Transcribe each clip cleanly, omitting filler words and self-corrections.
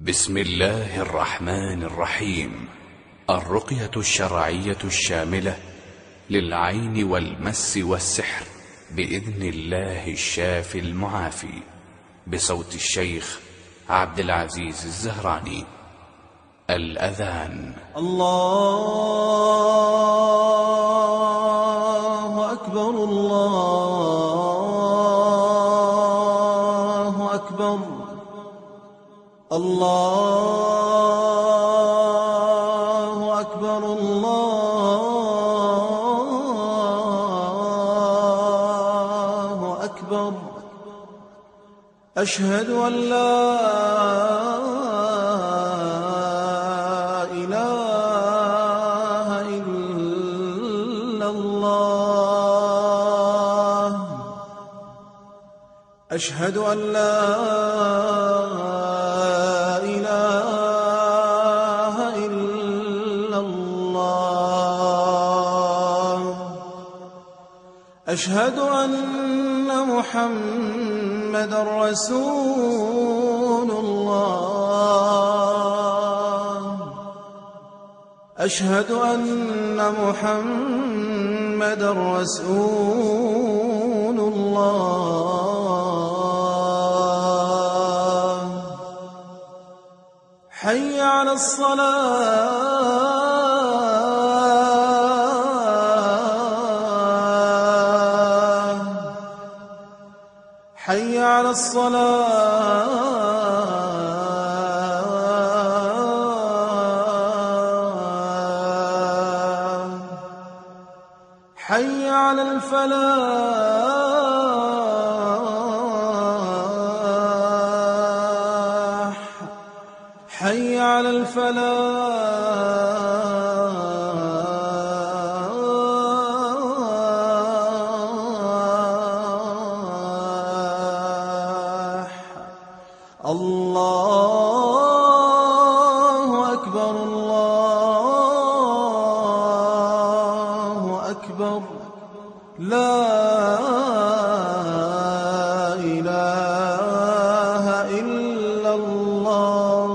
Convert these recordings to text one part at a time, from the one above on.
بسم الله الرحمن الرحيم. الرقية الشرعية الشاملة للعين والمس والسحر بإذن الله الشافي المعافي، بصوت الشيخ عبد العزيز الزهراني. الأذان. الله أكبر الله أكبر الله أكبر الله أكبر. أشهد أن لا إله إلا الله. أشهد أن لا إله إلا الله. أشهد أن محمدًا رسول الله. أشهد أن محمدًا رسول الله. حي على الصلاة. حي على الصلاة. حي على الفلاح. حي على الفلاح. الله أكبر الله أكبر. لا إله إلا الله.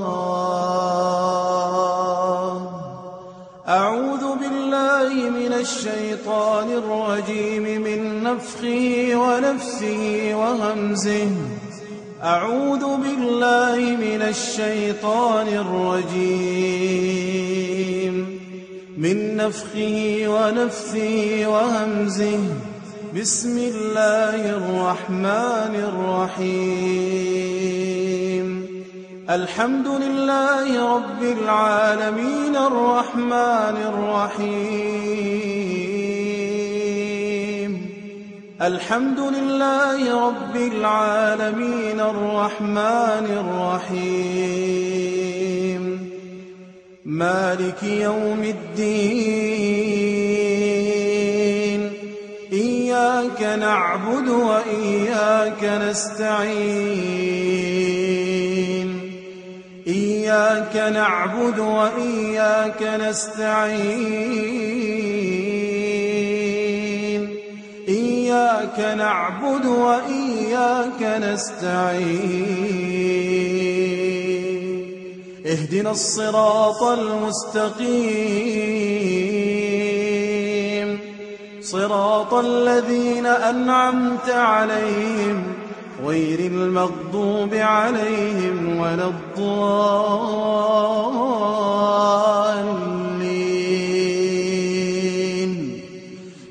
أعوذ بالله من الشيطان الرجيم من نفخه ونفسه وهمزه. أعوذ بالله من الشيطان الرجيم من نفخه ونفثه وهمزه. بسم الله الرحمن الرحيم. الحمد لله رب العالمين الرحمن الرحيم. الحمد لله رب العالمين الرحمن الرحيم. مالك يوم الدين. إياك نعبد وإياك نستعين. إياك نعبد وإياك نستعين. إياك نعبد وإياك نستعين. اهدنا الصراط المستقيم، صراط الذين أنعمت عليهم غير المغضوب عليهم ولا الضالين.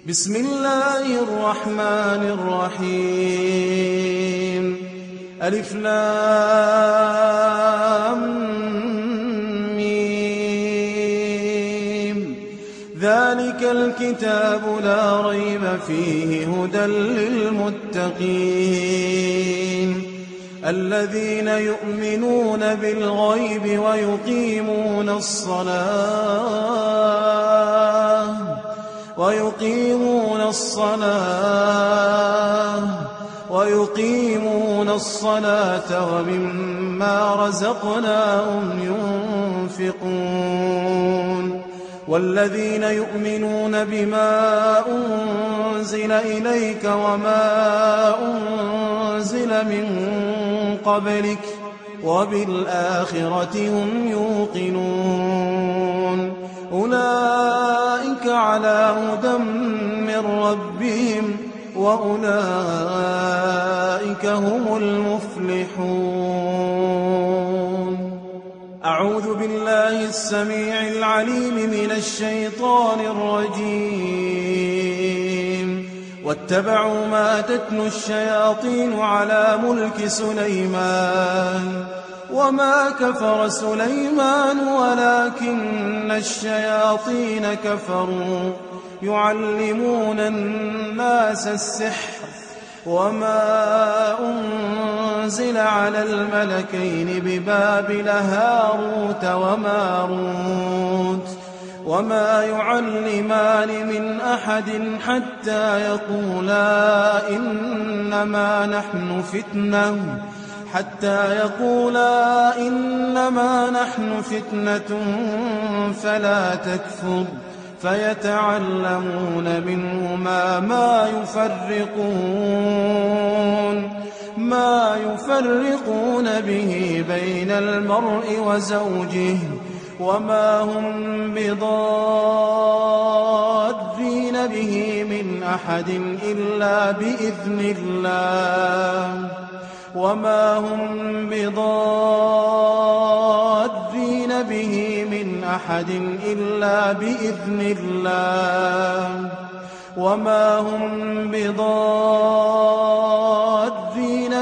بسم الله الرحمن الرحيم. ألف لام ميم. ذلك الكتاب لا ريب فيه هدى للمتقين الذين يؤمنون بالغيب ويقيمون الصلاة ومما رزقناهم ينفقون. والذين يؤمنون بما أنزل إليك وما أنزل من قبلك وبالآخرة هم يوقنون أولئك على هدى من ربهم وأولئك هم المفلحون. أعوذ بالله السميع العليم من الشيطان الرجيم. واتبعوا ما تتلو الشياطين على ملك سليمان وما كفر سليمان ولكن الشياطين كفروا يعلمون الناس السحر وما أنزل على الملكين ببابل هاروت وماروت وما يعلمان من أحد حتى يقولا إنما نحن فتنة فلا تكفر فيتعلمون منهما ما يفرقون به بين المرء وزوجه وما هم بضارين به من أحد إلا بإذن الله وما هم بضارين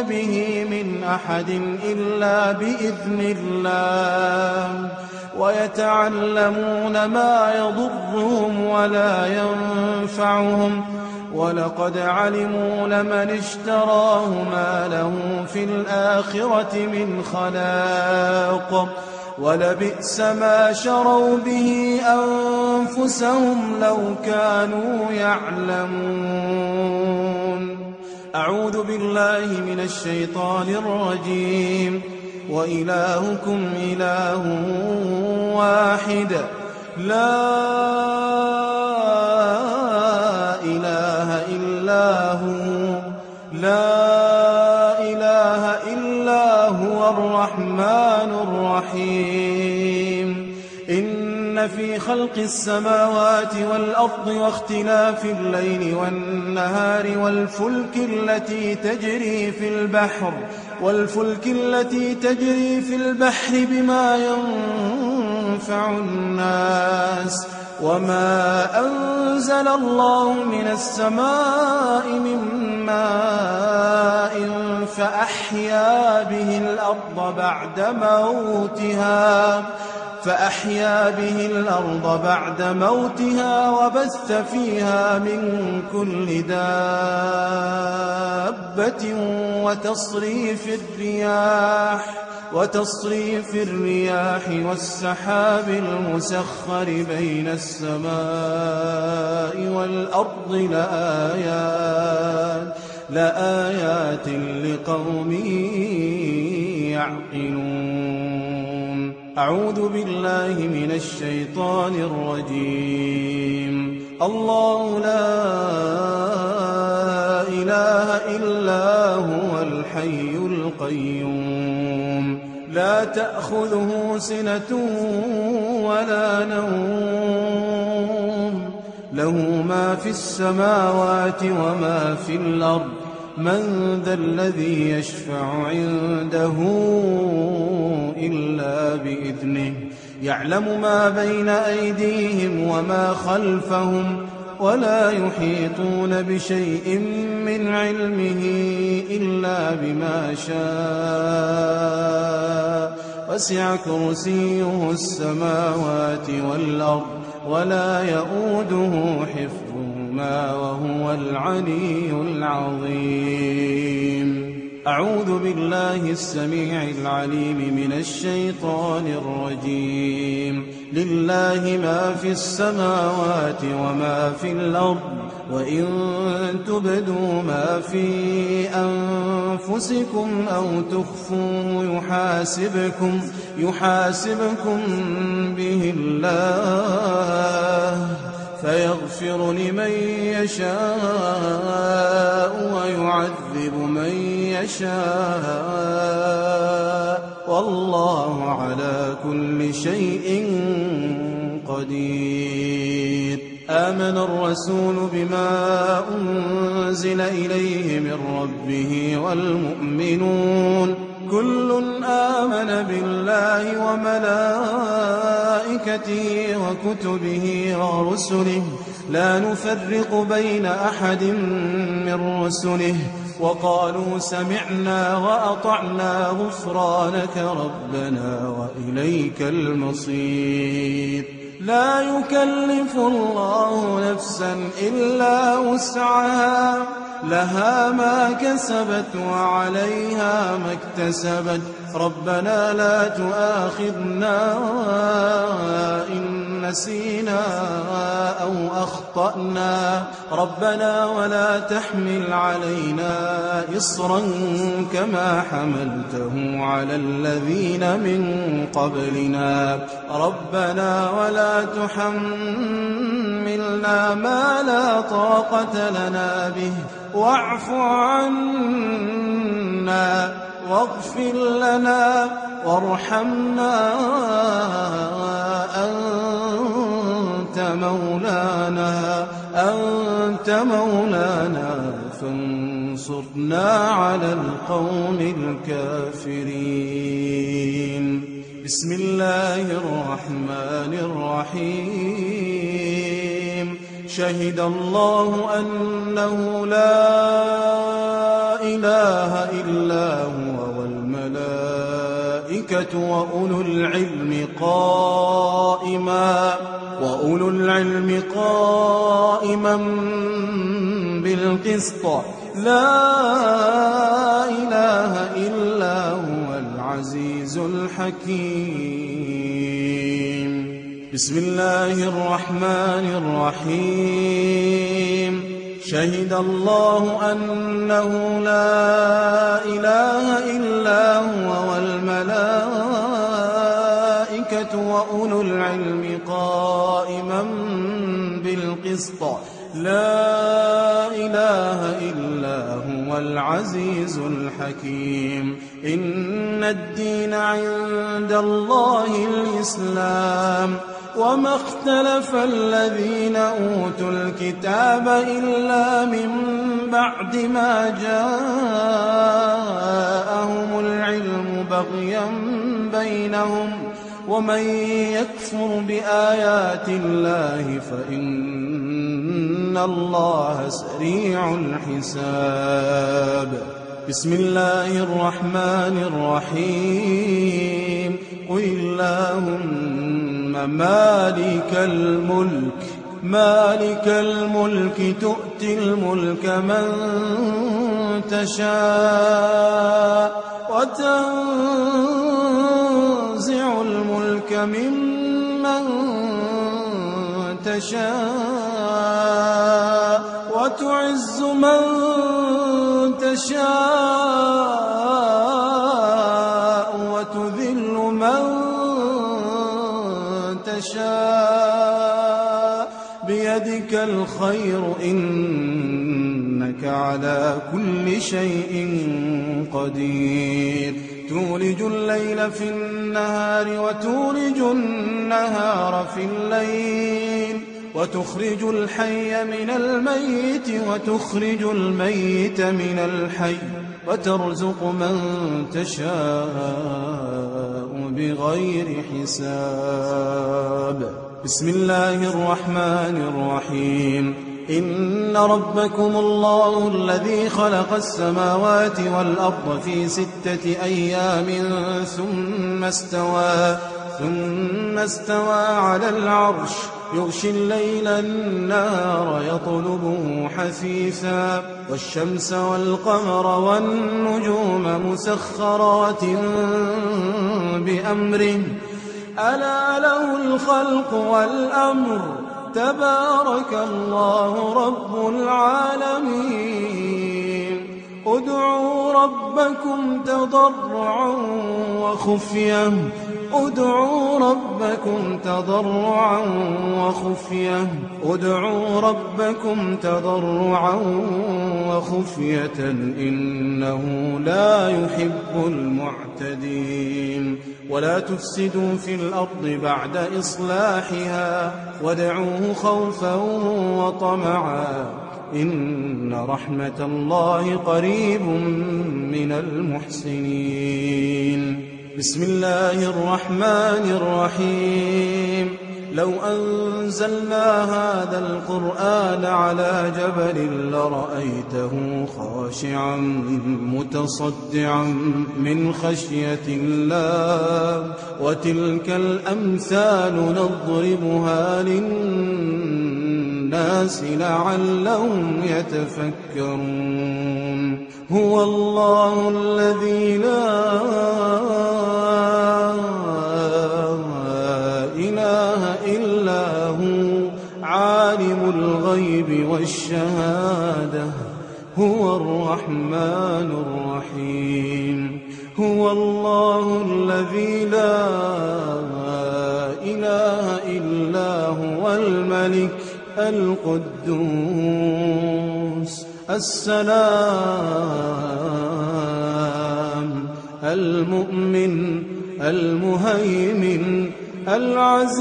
به من أحد إلا بإذن الله ويتعلمون ما يضرهم ولا ينفعهم ولقد علموا لمن اشتراه ما له في الآخرة من خلاق ولبئس ما شروا به أنفسهم لو كانوا يعلمون. أعوذ بالله من الشيطان الرجيم. وإلهكم إله واحد لا إله إلا هو الرحمن الرحيم. إن في خلق السماوات والأرض واختلاف الليل والنهار والفلك التي تجري في البحر بما ينفع الناس وما أنزل الله من السماء من ماء فأحيا به الأرض بعد موتها وبث فيها من كل دابة وتصريف الرياح والسحاب المسخر بين السماء والأرض لآيات لقوم يعقلون. أعوذ بالله من الشيطان الرجيم. الله لا إله إلا هو الحي القيوم لا تأخذه سنة ولا نوم له ما في السماوات وما في الأرض من ذا الذي يشفع عنده إلا بإذنه يعلم ما بين أيديهم وما خلفهم ولا يحيطون بشيء من علمه إلا بما شاء وسع كرسيه السماوات والأرض ولا يؤوده حفظهما وهو العلي العظيم. أعوذ بالله السميع العليم من الشيطان الرجيم. لله ما في السماوات وما في الأرض وإن تبدوا ما في أنفسكم أو تخفوه يحاسبكم به الله فيغفر لمن يشاء ويعذب من يشاء والله على كل شيء قدير. آمن الرسول بما أنزل إليه من ربه والمؤمنون كل آمن بالله وملائكته وكتبه ورسله لا نفرق بين أحد من رسله وقالوا سمعنا وأطعنا غفرانك ربنا وإليك المصير. لا يكلف الله نفسا إلا وسعها لها ما كسبت وعليها ما اكتسبت ربنا لا تؤاخذنا إن نسينا أو أخطأنا ربنا ولا تحمل علينا إصرا كما حملته على الذين من قبلنا ربنا ولا تحملنا ما لا طاقة لنا به واعف عنا واغفر لنا وارحمنا أنت مولانا فانصرنا على القوم الكافرين. بسم الله الرحمن الرحيم. شهد الله أنه لا إله إلا هو والملائكة وأولو العلم قائما بالقسط لا إله إلا هو العزيز الحكيم. بسم الله الرحمن الرحيم. شهد الله أنه لا إله إلا هو والملائكة وأولو العلم قائما بالقسط لا إله إلا هو العزيز الحكيم. إن الدين عند الله الإسلام وما اختلف الذين أوتوا الكتاب إلا من بعد ما جاءهم العلم بغيا بينهم ومن يكفر بآيات الله فإن الله سريع الحساب. بسم الله الرحمن الرحيم. قل اللهم مالك الملك تؤتي الملك من تشاء وتنزع الملك ممن تشاء وتعز من تشاء وتذل من تشاء بيدك الخير إنك على كل شيء قدير. تولج الليل في النهار وتولج النهار في الليل وتخرج الحي من الميت وتخرج الميت من الحي وترزق من تشاء بغير حساب. بسم الله الرحمن الرحيم. إن ربكم الله الذي خلق السماوات والأرض في 6 أيام ثم استوى على العرش يغشي الليل النهار يطلبه حثيثا والشمس والقمر والنجوم مسخرات بأمره ألا له الخلق والأمر تبارك الله رب العالمين. ادعوا ربكم تضرعا وخفية ادعوا ربكم تضرعا وخفية إنه لا يحب المعتدين ولا تفسدوا في الأرض بعد إصلاحها وادعوه خوفا وطمعا إن رحمة الله قريب من المحسنين. بسم الله الرحمن الرحيم. لو أنزلنا هذا القرآن على جبل لرأيته خاشعا متصدعا من خشية الله وتلك الأمثال نضربها للناس لعلهم يتفكرون. هو الله الذي لا إله إلا هو عالم الغيب والشهادة هو الرحمن الرحيم. هو الله الذي لا إله إلا هو الملك القدوس السلام المؤمن المهيمن العزيز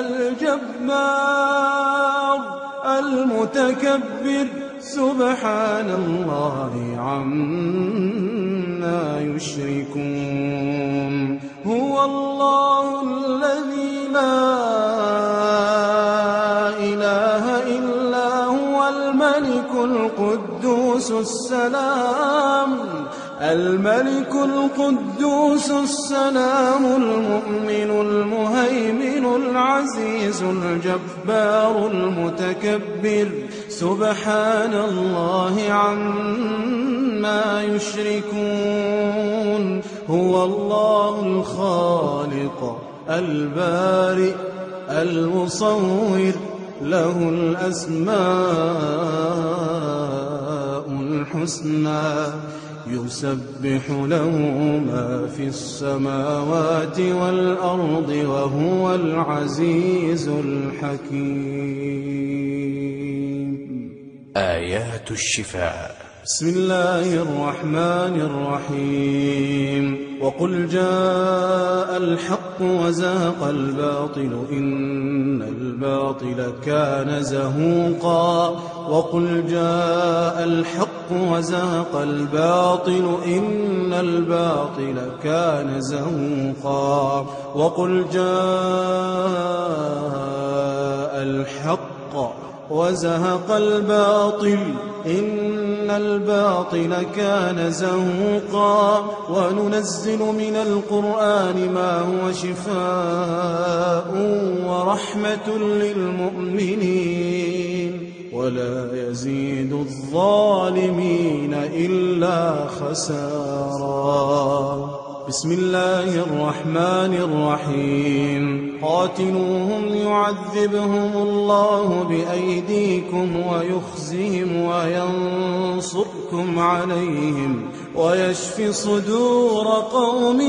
الجبار المتكبر سبحان الله عما يشركون. هو الله الذي لا إله إلا هو الملك القدوس السلام المؤمن المهيمن العزيز الجبار المتكبر سبحان الله عما يشركون. هو الله الخالق البارئ المصور له الأسماء الحسنى يسبح له ما في السماوات والأرض وهو العزيز الحكيم. آيات الشفاء. بسم الله الرحمن الرحيم. وقل جاء الحق وزهق الباطل إن الباطل كان زهوقا. وقل جاء الحق وزهق الباطل إن الباطل كان زهوقا. وقل جاء الحق وزهق الباطل إن الباطل كان زهوقا. وننزل من القرآن ما هو شفاء ورحمة للمؤمنين ولا يزيد الظالمين إلا خسارا. بسم الله الرحمن الرحيم. قاتلوهم يعذبهم الله بأيديكم ويخزهم وينصركم عليهم ويشف صدور قوم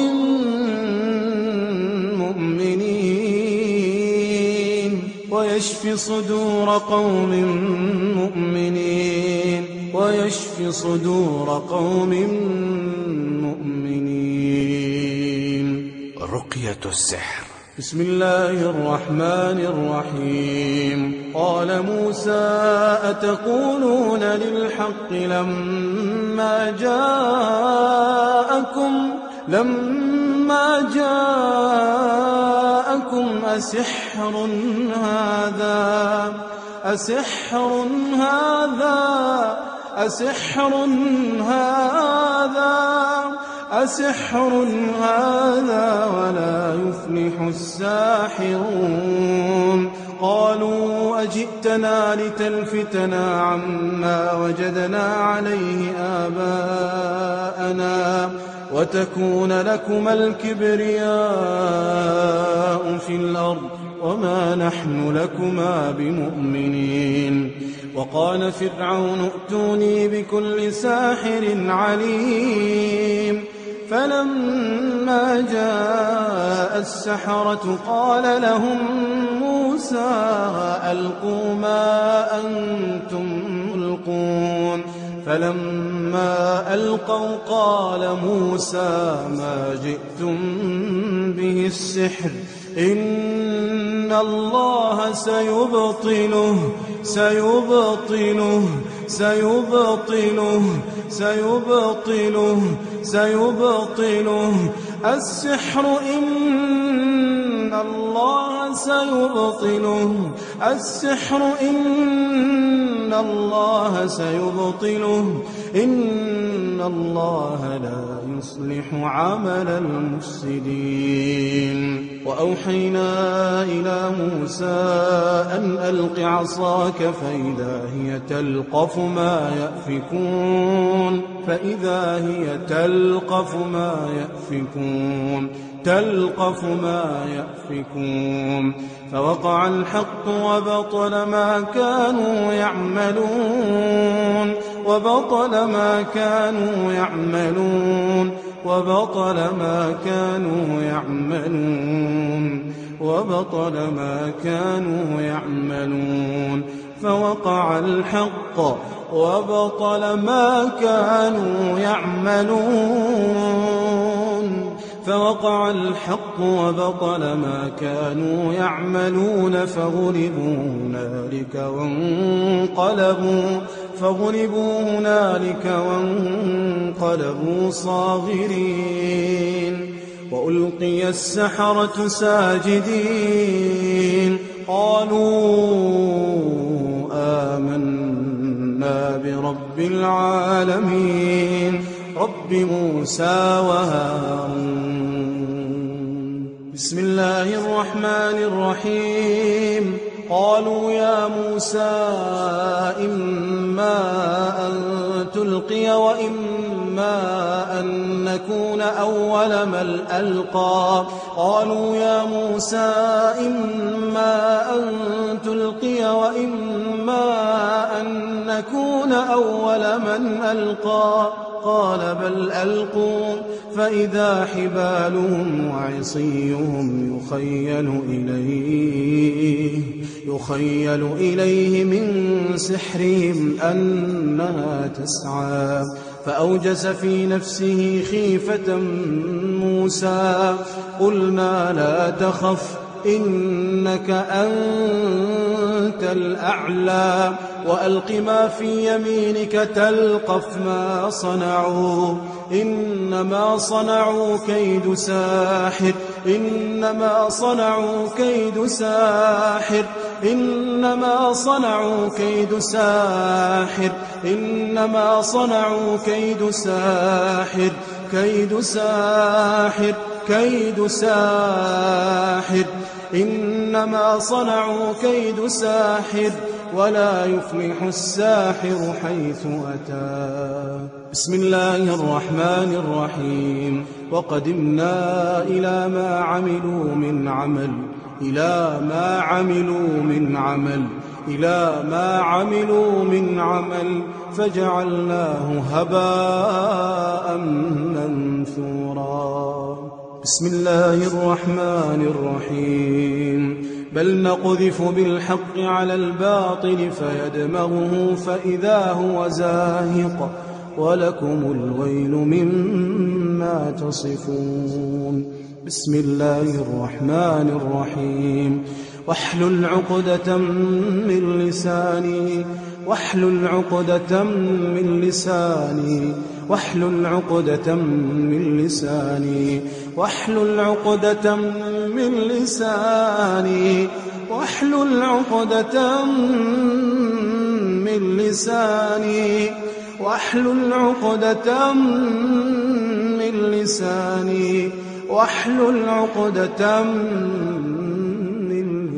مؤمنين ويشف صدور قوم مؤمنين. رقية السحر. بسم الله الرحمن الرحيم. قال موسى أتقولون للحق لما جاءكم أسحر هذا ولا يفلح الساحرون. قالوا أجئتنا لتلفتنا عما وجدنا عليه آباءنا وتكون لكما الكبرياء في الأرض وما نحن لكما بمؤمنين. وقال فرعون ائتوني بكل ساحر عليم. فلما جاء السحرة قال لهم موسى ألقوا ما أنتم ملقون فلما ألقوا قال موسى ما جئتم به السحر إن الله سيبطله السحر إن الله سيبطله إن الله لا يصلح عمل المفسدين وأوحينا إلى موسى أن ألق عصاك فإذا هي تلقف ما يأفكون فوقع الحق وبطل ما كانوا يعملون فوقع الحق وبطل ما كانوا يعملون فغلبوا هنالك وانقلبوا صاغرين وألقي السحرة ساجدين قالوا آمنا برب العالمين رب موسى وهارون بسم الله الرحمن الرحيم قالوا يا موسى إما أن تلقي وإما أن نكون أول من ألقى قال بل ألقوا فإذا حبالهم وعصيهم يخيل إليه من سحرهم أنها تسعى فأوجس في نفسه خيفة موسى قلنا لا تخف إنك أنت الأعلى وألق ما في يمينك تلقف ما صنعوا إنما صنعوا كيد ساحر ولا يفلح الساحر حيث أتى بسم الله الرحمن الرحيم وقدمنا إلى ما عملوا من عمل فجعلناه هباء منثورا بسم الله الرحمن الرحيم بل نقذف بالحق على الباطل فيدمغه فإذا هو زاهق ولكم الويل مما تصفون بسم الله الرحمن الرحيم واحلل عقدة من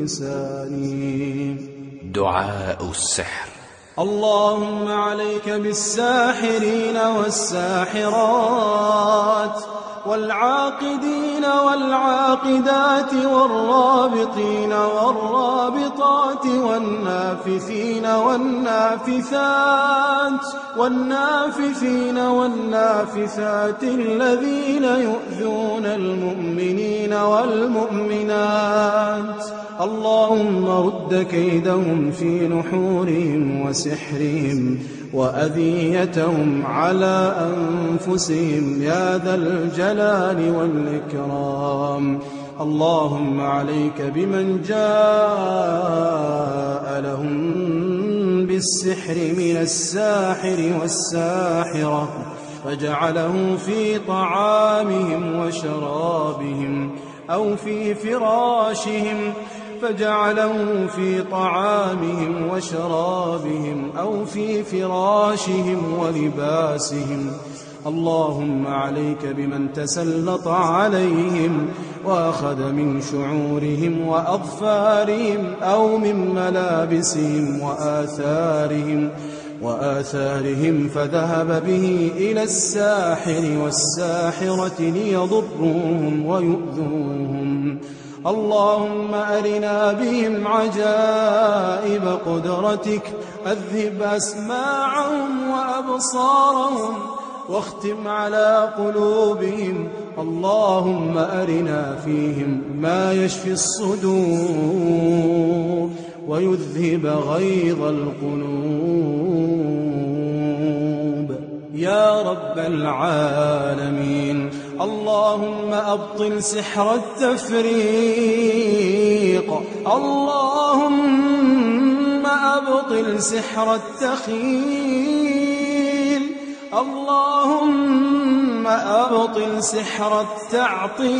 لساني دعاء السحر اللهم عليك بالساحرين والساحرات والعاقدين والعاقدات والرابطين والرابطات والنافثين والنافثين والنافثات الذين يؤذون المؤمنين والمؤمنات. اللهم رد كيدهم في نحورهم وسحرهم وأذيتهم على أنفسهم يا ذا الجلال والإكرام. اللهم عليك بمن جاء لهم بالسحر من الساحر والساحرة فجعله في طعامهم وشرابهم أو في فراشهم ولباسهم. اللهم عليك بمن تسلط عليهم وأخذ من شعورهم وأظفارهم أو من ملابسهم وآثارهم فذهب به إلى الساحر والساحرة ليضروهم ويؤذوهم. اللهم أرنا بهم عجائب قدرتك، أذهب أسماعهم وأبصارهم واختم على قلوبهم. اللهم أرنا فيهم ما يشفي الصدور ويذهب غيظ القلوب يا رب العالمين. اللهم أبطل سحر التفريق، اللهم أبطل سحر التخيل، اللهم أبطل سحر التعطيل،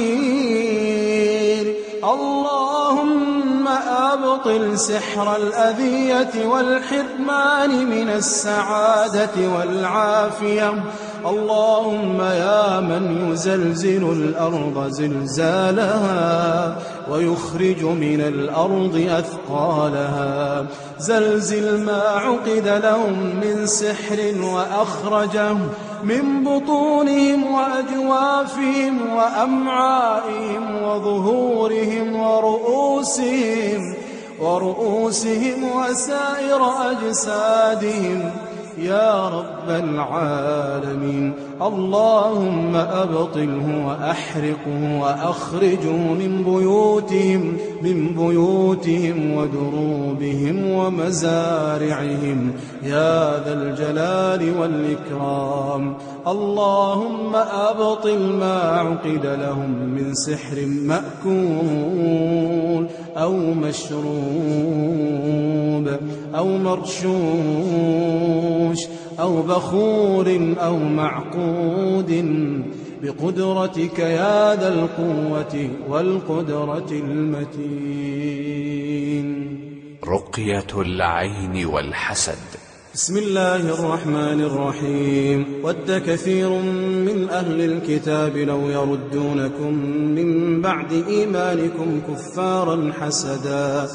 اللهم أبطل سحر الأذية والحرمان من السعادة والعافية. اللهم يا من يزلزل الأرض زلزالها ويخرج من الأرض أثقالها، زلزل ما عقد لهم من سحر وأخرجه من بطونهم وأجوافهم وأمعائهم وظهورهم ورؤوسهم وسائر أجسادهم يا رب العالمين. اللهم أبطله وأحرقه وأخرجه من بيوتهم ودروبهم ومزارعهم يا ذا الجلال والإكرام. اللهم أبطل ما عقد لهم من سحر مأكول أو مشروب أو مرشوش أو بخور أو معقود بقدرتك يا ذا القوة والقدرة المتين. رقية العين والحسد. بسم الله الرحمن الرحيم. ود كثير من أهل الكتاب لو يردونكم من بعد إيمانكم كفارا حسدا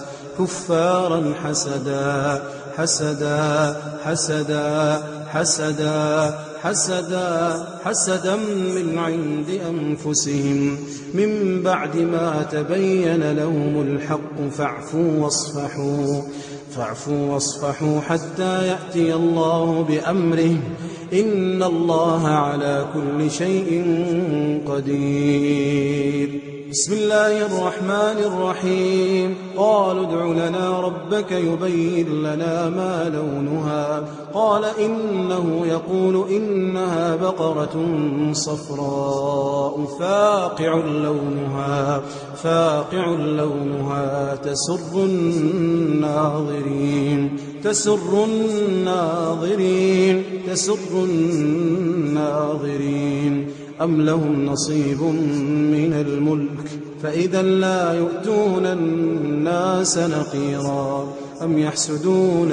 من عند أنفسهم من بعد ما تبين لهم الحق فاعفوا واصفحوا حتى يأتي الله بأمره إن الله على كل شيء قدير. بسم الله الرحمن الرحيم. قالوا ادع لنا ربك يبين لنا ما لونها قال إنه يقول إنها بقرة صفراء فاقع لونها تسر الناظرين أم لهم نصيب من الملك فإذا لا يؤتون الناس نقيرا أم يحسدون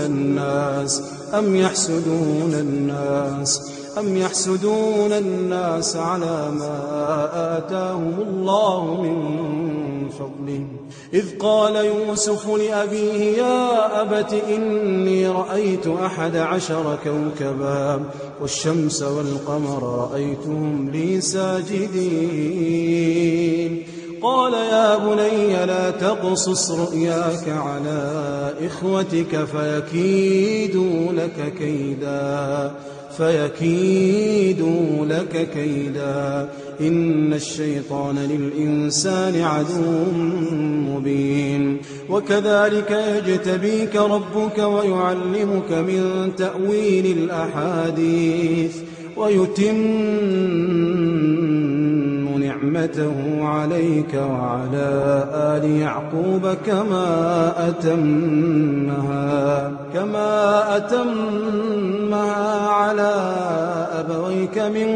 الناس على ما آتاهم الله من فضله إذ قال يوسف لأبيه يا أبت إني رأيت 11 كوكبا والشمس والقمر رأيتهم لي ساجدين قال يا بني لا تقصص رؤياك على إخوتك فيكيدوا لك كيدا إن الشيطان للإنسان عدو مبين وكذلك يجتبيك ربك ويعلمك من تأويل الأحاديث ويتم نعمته عليك وعلى آل يعقوب كما أتمها على أبويك من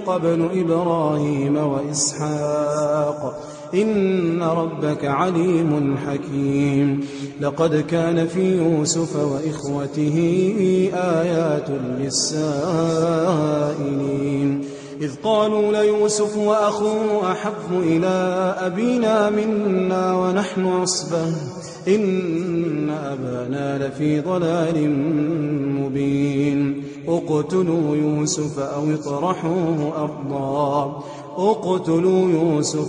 قبل إبراهيم وإسحاق إن ربك عليم حكيم لقد كان في يوسف وإخوته آيات للسائلين إذ قالوا ليوسف وأخوه أحب إلى أبينا منا ونحن عصبة إن أبانا لفي ضلال مبين اقتلوا يوسف أو اطرحوه أرضا اقتلوا يوسف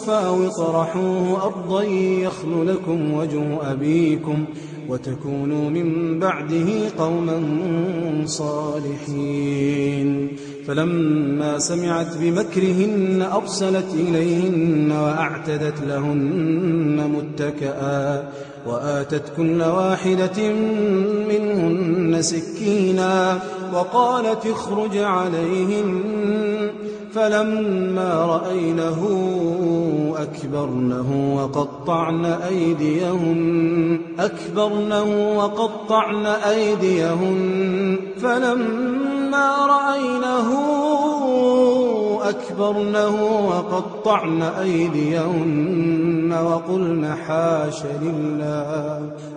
أو اطرحوه أرضا يخل لكم وجه أبيكم وتكونوا من بعده قوما صالحين فلما سمعت بمكرهن أرسلت إليهن وأعتدت لهن متكئا وآتت كل واحدة منهن سكينا وقالت اخرج عليهن فلما رأينه أكبرنه وقطعن أيديهن فلما رأينه وقطعن أيديهن وقلن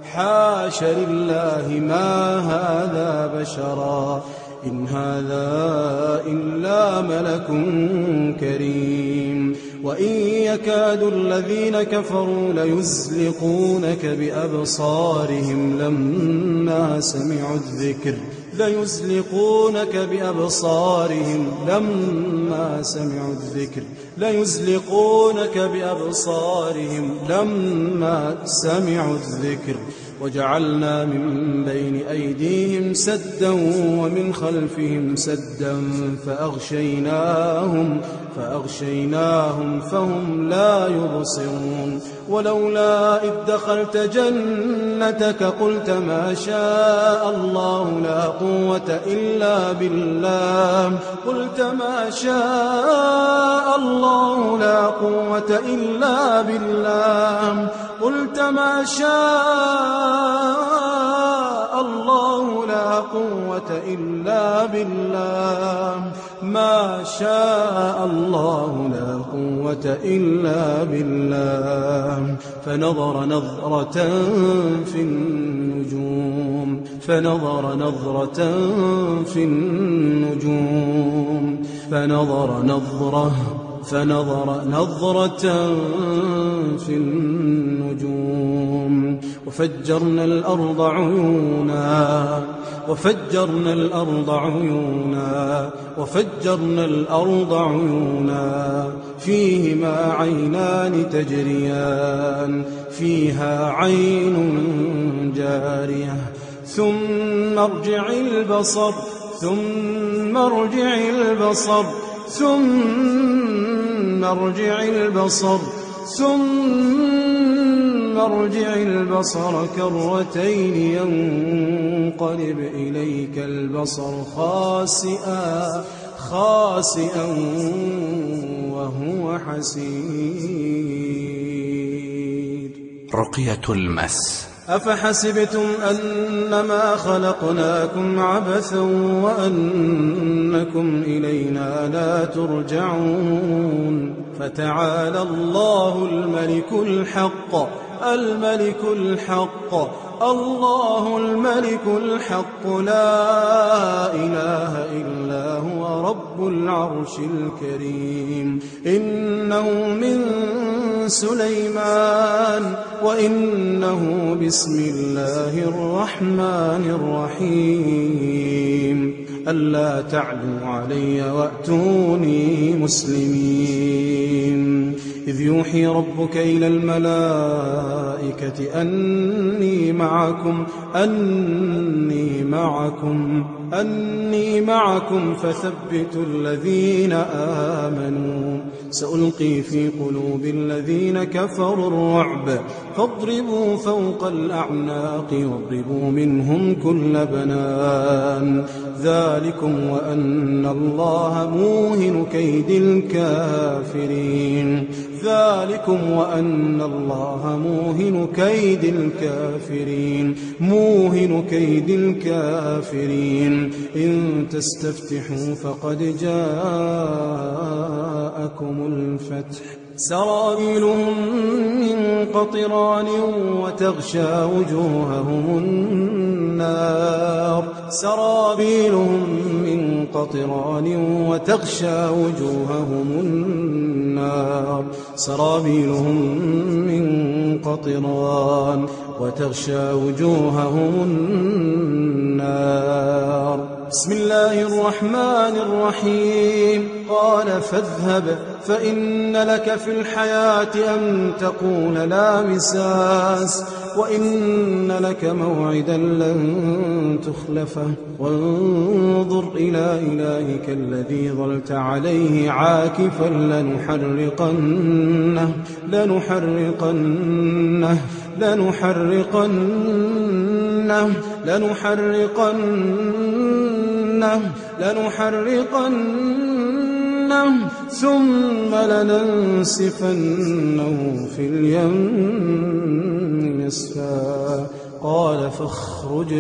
حاش لله ما هذا بشرا إن هذا إلا ملك كريم وإن يكاد الذين كفروا ليزلقونك بأبصارهم لما سمعوا الذكر وجعلنا من بين أيديهم سدا ومن خلفهم سدا فأغشيناهم فهم لا يبصرون ولولا إذ دخلت جنتك قلت ما شاء الله لا قوة إلا بالله ما شاء الله لا قوة إلا بالله فنظر نظرة في النجوم وفجرنا الأرض عيونا فيهما عينان تجريان فيها عين جارية ثم ارجع البصر كرتين ينقلب إليك البصر خاسئا وهو حسير. رقية المس. أفحسبتم أنما خلقناكم عبثا وأنكم إلينا لا ترجعون فتعالى الله الملك الحق الله الملك الحق لا إله إلا هو رب العرش الكريم. إنه من سليمان وإنه بسم الله الرحمن الرحيم. ألا تعلوا علي وأتوني مسلمين. إذ يوحي ربك إلى الملائكة أني معكم فثبتوا الذين آمنوا. سألقي في قلوب الذين كفروا الرعب فاضربوا فوق الأعناق واضربوا منهم كل بنان. ذلكم وأن الله موهن كيد الكافرين. ذلكم وأن الله موهن كيد الكافرين. إن تستفتحوا فقد جاءكم الفتح. سرابيلهم من قطران وتغشى وجوههم النار. بسم الله الرحمن الرحيم. قال فاذهب فإن لك في الحياة أن تقول لا مساس وإن لك موعدا لن تخلفه وانظر إلى إلهك الذي ظلت عليه عاكفا لنحرقنه ثم لننسفنه في اليم نسفا. قال فاخرج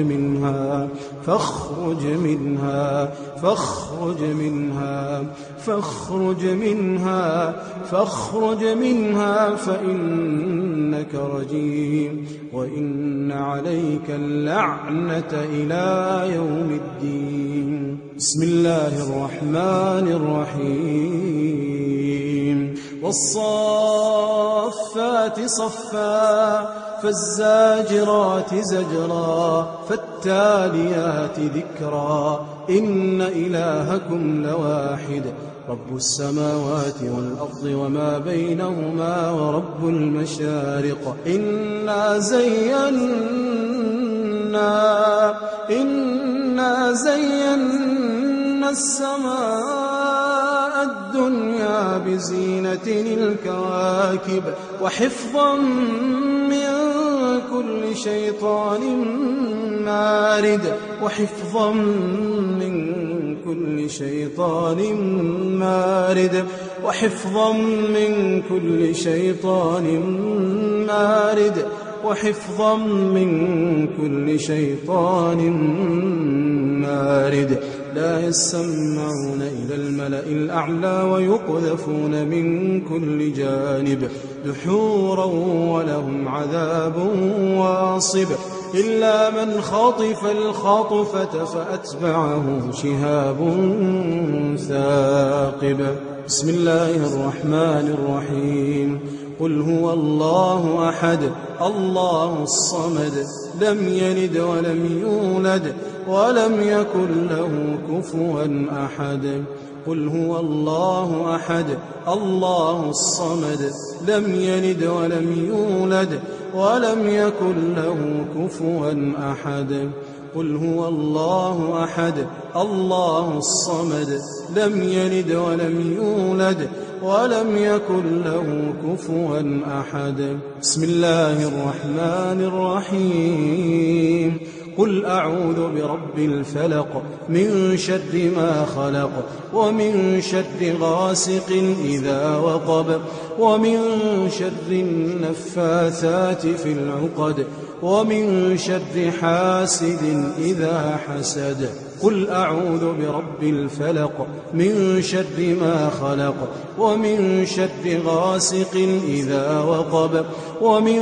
منها فإنك رجيم وإن عليك اللعنة إلى يوم الدين. بسم الله الرحمن الرحيم. والصافات صفا فالزاجرات زجرا فالتاليات ذكرا. إن إلهكم لواحد رب السماوات والأرض وما بينهما ورب المشارق. إنا زينا السماء الدنيا بزينة الكواكب وحفظا من كل شيطان مارد. لا يسمعون إلى الملأ الأعلى ويقذفون من كل جانب دحورا ولهم عذاب واصب. إلا من خطف الخطفة فأتبعه شهاب ثاقب. بسم الله الرحمن الرحيم. قل هو الله أحد الله الصمد لم يلد ولم يولد ولم يكن له كفوا أحد. قل هو الله أحد الله الصمد لم يلد ولم يولد ولم يكن له كفوا أحد. قل هو الله أحد الله الصمد لم يلد ولم يولد ولم يكن له كفوا أحد. بسم الله الرحمن الرحيم. قل أعوذ برب الفلق من شر ما خلق ومن شر غاسق إذا وقب ومن شر النفاثات في العقد ومن شر حاسد إذا حسد. قل أعوذ برب الفلق من شر ما خلق ومن شر غاسق إذا وقب ومن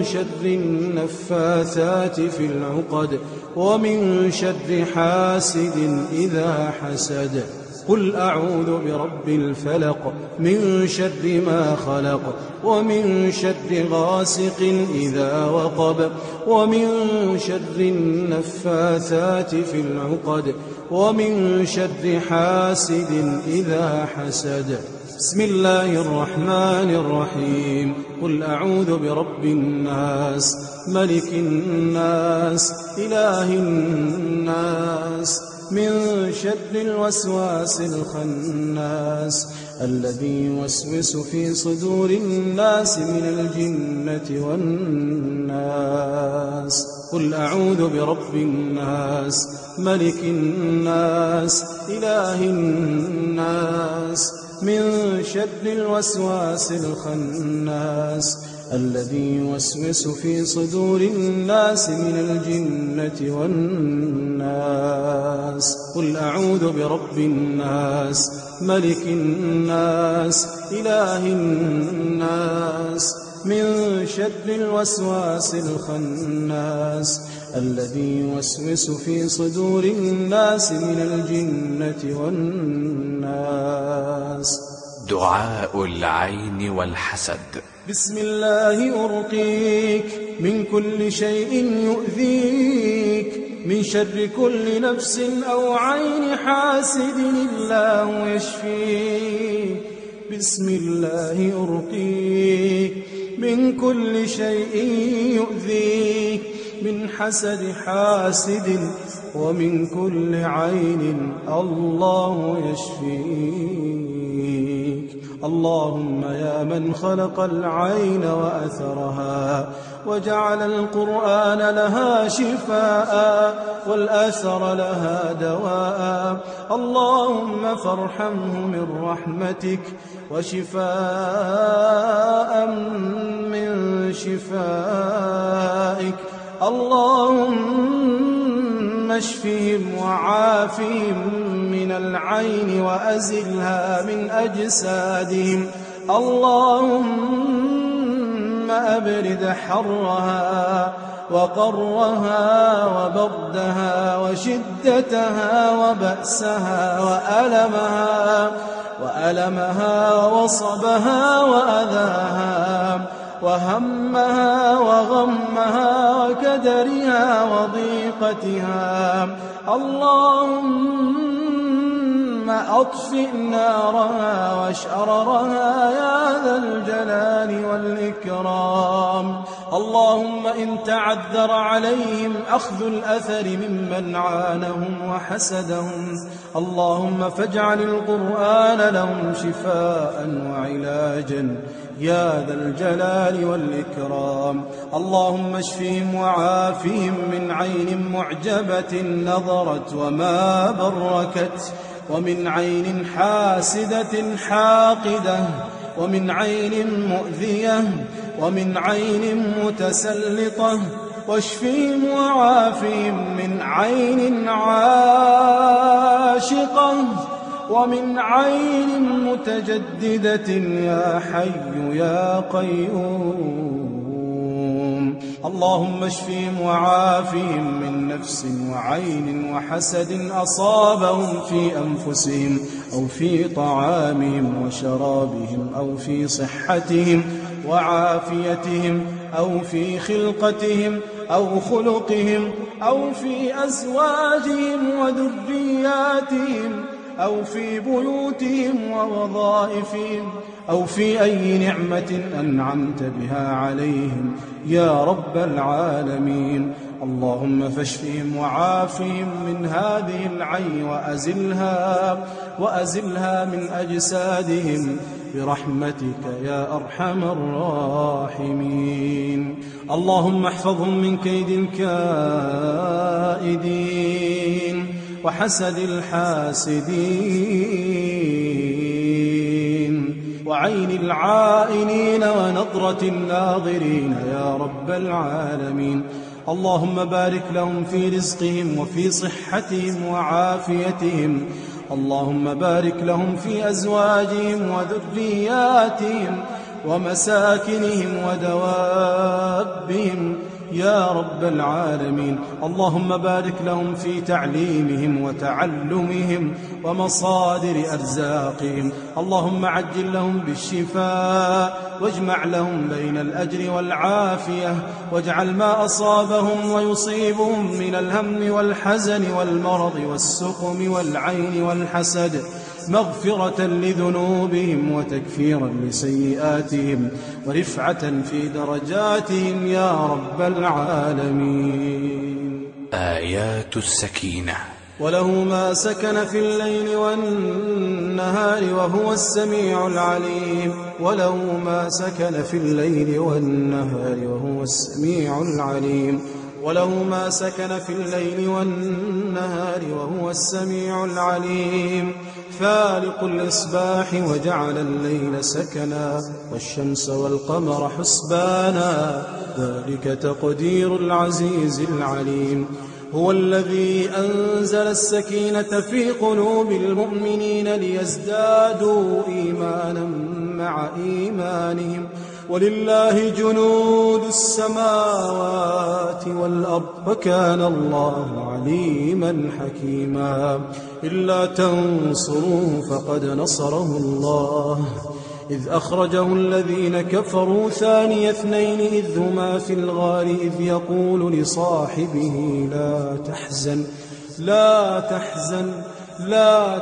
شر النفاثات في العقد ومن شر حاسد إذا حسد قل أعوذ برب الفلق من شر ما خلق ومن شر غاسق إذا وقب ومن شر النفاثات في العقد ومن شر حاسد إذا حسد بسم الله الرحمن الرحيم قل أعوذ برب الناس ملك الناس إله الناس من شر الوسواس الخناس الذي يوسوس في صدور الناس من الجنة والناس قل أعوذ برب الناس ملك الناس إله الناس من شر الوسواس الخناس الذي يوسوس في صدور الناس من الجنة والناس قل أعوذ برب الناس ملك الناس إله الناس من شر الوسواس الخناس الذي يوسوس في صدور الناس من الجنة والناس دعاء العين والحسد بسم الله أرقيك من كل شيء يؤذيك من شر كل نفس أو عين حاسد الله يشفيك بسم الله أرقيك من كل شيء يؤذيك من حسد حاسد ومن كل عين الله يشفيك اللهم يا من خلق العين وأثرها وجعل القرآن لها شفاء والأثر لها دواء اللهم فارحمه من رحمتك وشفاء من شفائك اللهم اشفهم وعافهم من العين وأزلها من أجسادهم اللهم أبرد حرها وقرها وبردها وشدتها وبأسها وألمها ووصبها وأذاها وهمها وغمها وكدرها وضيقتها اللهم أطفئ نارها وشررها يا ذا الجلال والإكرام اللهم إن تعذر عليهم أخذ الأثر ممن عانهم وحسدهم اللهم فاجعل القرآن لهم شفاء وعلاجا يا ذا الجلال والإكرام اللهم اشفهم وعافهم من عين معجبة نظرت وما بركت ومن عين حاسدة حاقدة ومن عين مؤذية ومن عين متسلطة واشفهم وعافهم من عين عاشقة ومن عين متجددة يا حي يا قيوم اللهم اشفهم وعافهم من نفس وعين وحسد أصابهم في أنفسهم أو في طعامهم وشرابهم أو في صحتهم وعافيتهم أو في خلقتهم أو خلقهم أو في أزواجهم وذرياتهم أو في بيوتهم ووظائفهم أو في أي نعمة أنعمت بها عليهم يا رب العالمين اللهم فاشفهم وعافهم من هذه العين وأزلها من أجسادهم برحمتك يا أرحم الراحمين اللهم احفظهم من كيد الكائدين وحسد الحاسدين وعين العائنين ونظرة الناظرين يا رب العالمين اللهم بارك لهم في رزقهم وفي صحتهم وعافيتهم. اللهم بارك لهم في أزواجهم وذرياتهم ومساكنهم ودوابهم يا رب العالمين. اللهم بارك لهم في تعليمهم وتعلمهم ومصادر أرزاقهم. اللهم عجل لهم بالشفاء واجمع لهم بين الأجر والعافية، واجعل ما أصابهم ويصيبهم من الهم والحزن والمرض والسقم والعين والحسد مغفرة لذنوبهم وتكفيرا لسيئاتهم ورفعة في درجاتهم يا رب العالمين. آيات السكينة. وله ما سكن في الليل والنهار وهو السميع العليم. وله ما سكن في الليل والنهار وهو السميع العليم. وله ما سكن في الليل والنهار وهو السميع العليم. فالق الإصباح وجعل الليل سكنا والشمس والقمر حسبانا ذلك تقدير العزيز العليم. هو الذي أنزل السكينة في قلوب المؤمنين ليزدادوا إيمانا مع إيمانهم ولله جنود السماوات والأرض وكان الله عليما حكيما. إلا تنصروه فقد نصره الله إذ أخرجه الذين كفروا ثاني اثنين إذ هما في الغار إذ يقول لصاحبه لا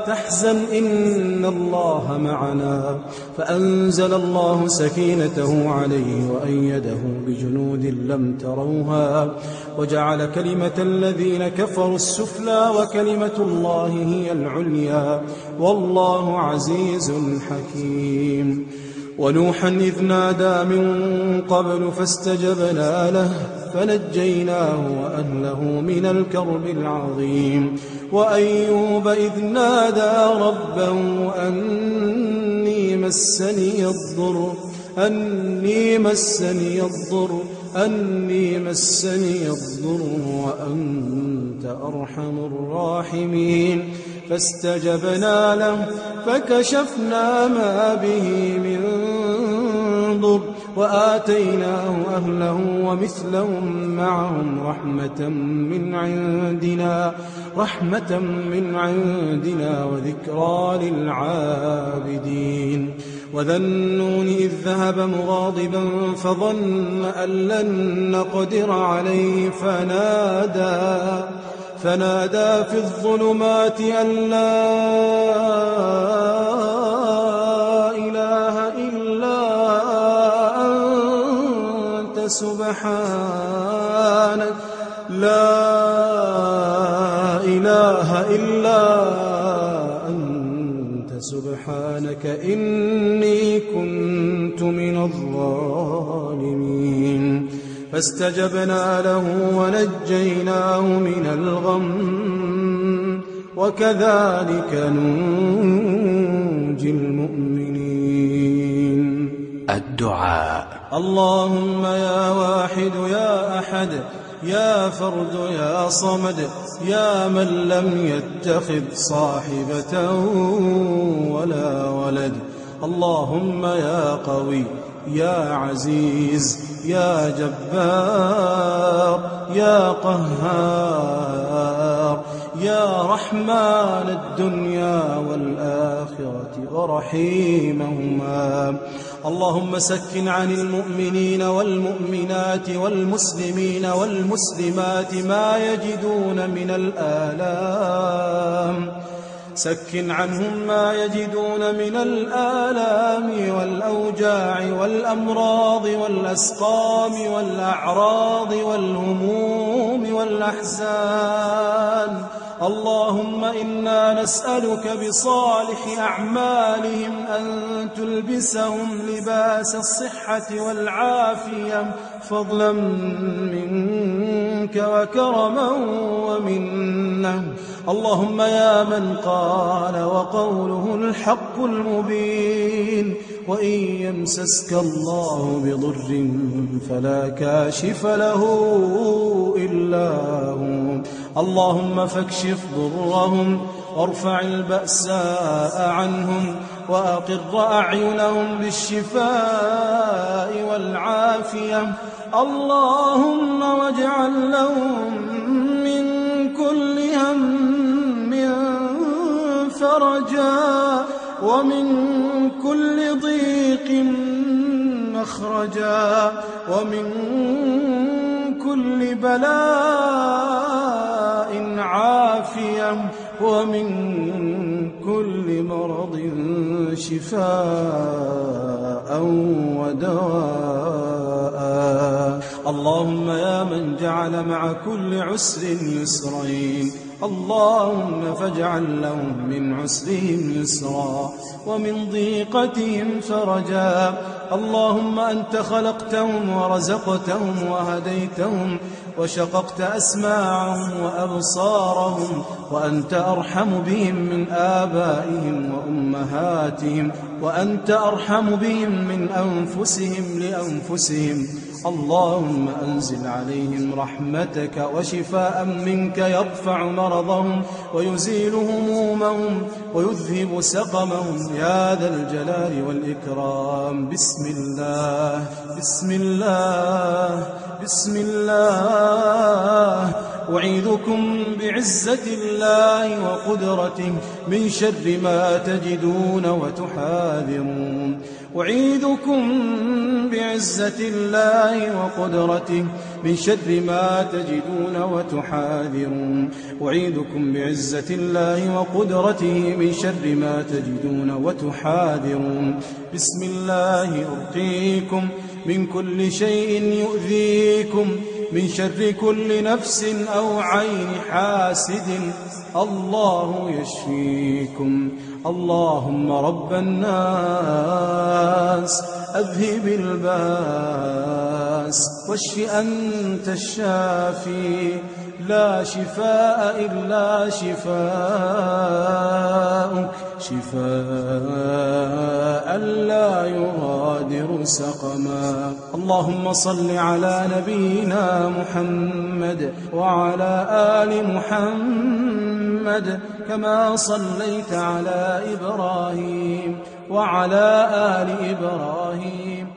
تحزن إن الله معنا. فأنزل الله سكينته عليه وأيده بجنود لم تروها وجعل كلمة الذين كفروا السفلى وكلمة الله هي العليا والله عزيز حكيم. ونوحا إذ نادى من قبل فاستجبنا له فنجيناه وأهله من الكرب العظيم. وأيوب إذ نادى ربه أني مسني الضر وأنت أرحم الراحمين. فاستجبنا له فكشفنا ما به من ضر وآتيناه أهله ومثلهم معهم رحمة من عندنا وذكرى للعابدين. وذا النون إذ ذهب مغاضبا فظن أن لن نقدر عليه فنادى في الظلمات أن لا إله إلا أنت سبحانك إني كنت من الظالمين. فاستجبنا له ونجيناه من الغم وكذلك ننجي المؤمنين. الدعاء. اللهم يا واحد يا أحد يا فرد يا صمد يا من لم يتخذ صاحبة ولا ولد. اللهم يا قوي يا عزيز يا جبار يا قهار يا رحمن الدنيا والآخرة ورحيمهما. اللهم سكن عن المؤمنين والمؤمنات والمسلمين والمسلمات ما يجدون من الآلام. سكن عنهم ما يجدون من الآلام والأوجاع والأمراض والأسقام والأعراض والهموم والأحزان. اللهم إنا نسألك بصالح أعمالهم أن تلبسهم لباس الصحة والعافية فضلا منك وكرما ومنه. اللهم يا من قال وقوله الحق المبين وإن يمسسك الله بضر فلا كاشف له إلا هو اللهم فاكشف ضرهم وارفع البأساء عنهم وأقر أعينهم بالشفاء والعافية اللهم واجعل لهم من كل هم فرجا ومن كل ضيق مخرجا ومن كل بلاء عافية ومن كل مرض شفاء ودواء اللهم يا من جعل مع كل عسر يسرين اللهم فاجعل لهم من عسرهم يسرا ومن ضيقتهم فرجا اللهم أنت خلقتهم ورزقتهم وهديتهم وشققت أسماعهم وأبصارهم وأنت أرحم بهم من آبائهم وأمهاتهم وأنت أرحم بهم من أنفسهم لأنفسهم اللهم أنزل عليهم رحمتك وشفاء منك يرفع مرضهم ويزيل همومهم ويذهب سقمهم يا ذا الجلال والإكرام بسم الله بسم الله بسم الله أعيذكم بعزة الله وقدرته من شر ما تجدون وتحاذرون أعيذكم بعزة الله وقدرته من شر ما تجدون وتحاذرون أعيذكم بعزة الله وقدرته من شر ما تجدون وتحاذرون بسم الله أرقيكم من كل شيء يؤذيكم من شر كل نفس أو عين حاسد الله يشفيكم اللهم رب الناس أذهب الباس واشف أنت الشافي لا شفاء إلا شفاءك شفاء لا يغادر سقما اللهم صل على نبينا محمد وعلى آل محمد كما صليت على إبراهيم وعلى آل إبراهيم